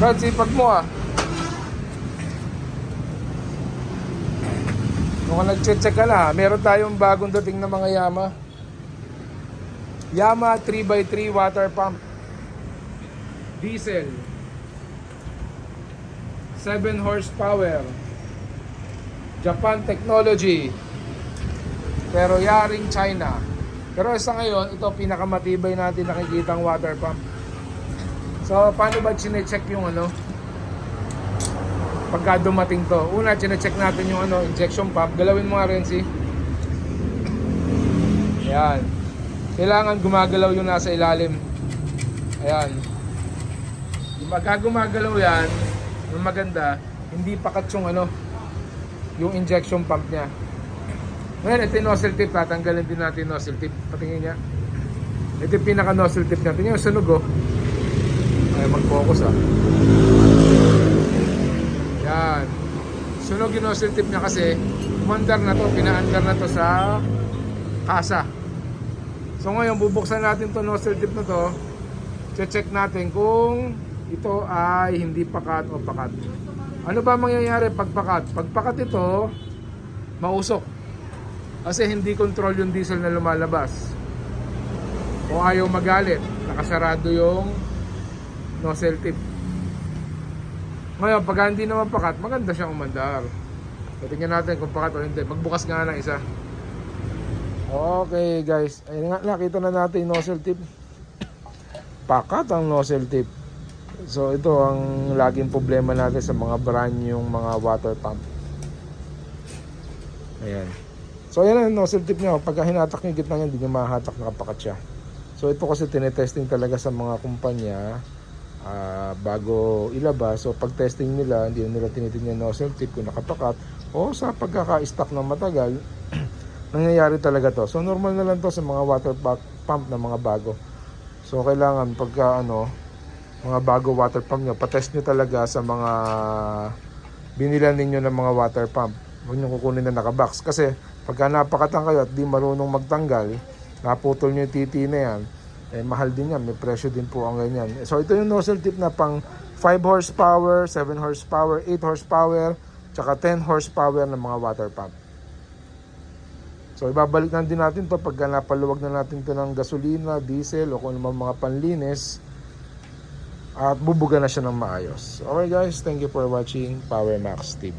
Brad, sipag mo ah. Kung nag-check ka na, meron tayong bagong dating na mga Yamaha 3x3 water pump. Diesel. 7 horsepower. Japan technology. Pero yaring China. Pero sa ngayon, ito pinakamatibay natin nakikitang water pump. So, paano ba chinecheck yung pagka dumating to? Una, chinecheck natin yung injection pump. Galawin mo nga rin Ayan. Kailangan gumagalaw yung nasa ilalim. Ayan. Pagka gumagalaw yan, yung maganda, hindi pakat yung injection pump niya. Ngayon, ito yung nozzle tip. Tatanggalin din natin yung nozzle tip. Patingin niya. Ito yung pinaka-nozzle tip natin. Yung sunog ay, mag-focus Yan. Sunog yung nozzle tip niya kasi umandar na to, pinaandar na to sa kasa. So ngayon, bubuksan natin to nozzle tip na to. Check natin kung ito ay hindi pakat o pakat. Ano ba mangyayari pag pakat? Pag pakat ito, mausok. Kasi hindi control yung diesel na lumalabas. O ayaw magalit, nakasarado yung nozzle tip. Ngayon, pag hindi naman pakat, maganda siyang umandar. So, tingnan natin kung pakat o hindi. Magbukas nga ng isa. Okay guys, ayun nga, nakita na natin yung nozzle tip. Pakat ang nozzle tip. So ito ang laging problema natin sa mga brand yung mga water pump. Ayan. So ayan ang nozzle tip niya. Pagka hinatak niyo gitna niya, hindi niya mahatak, nakapakat siya. So ito kasi tinetesting talaga sa mga kumpanya bago ilabas. So pag testing nila, hindi nila tinitingnan yung nozzle tip kung nakapakat o sa pagkaka-stock ng matagal nangyayari talaga to. So normal na lang to sa mga water pump na mga bago. So kailangan pagka mga bago water pump nyo, patest nyo talaga sa mga binilan ninyo ng mga water pump. Huwag nyo kukunin na nakabox. Kasi pagka napakatang kayo at di marunong magtanggal, naputol nyo yung titi na yan, mahal din yan. May presyo din po ang ganyan. So ito yung nozzle tip na pang 5 horsepower, 7 horsepower, 8 horsepower, tsaka 10 horsepower ng mga water pump. So ibabalik na din natin to pagka napaluwag na natin to ng gasolina, diesel o kung ano mga panlinis at bubuga na siya ng maayos. Okay guys, thank you for watching Power Max TV.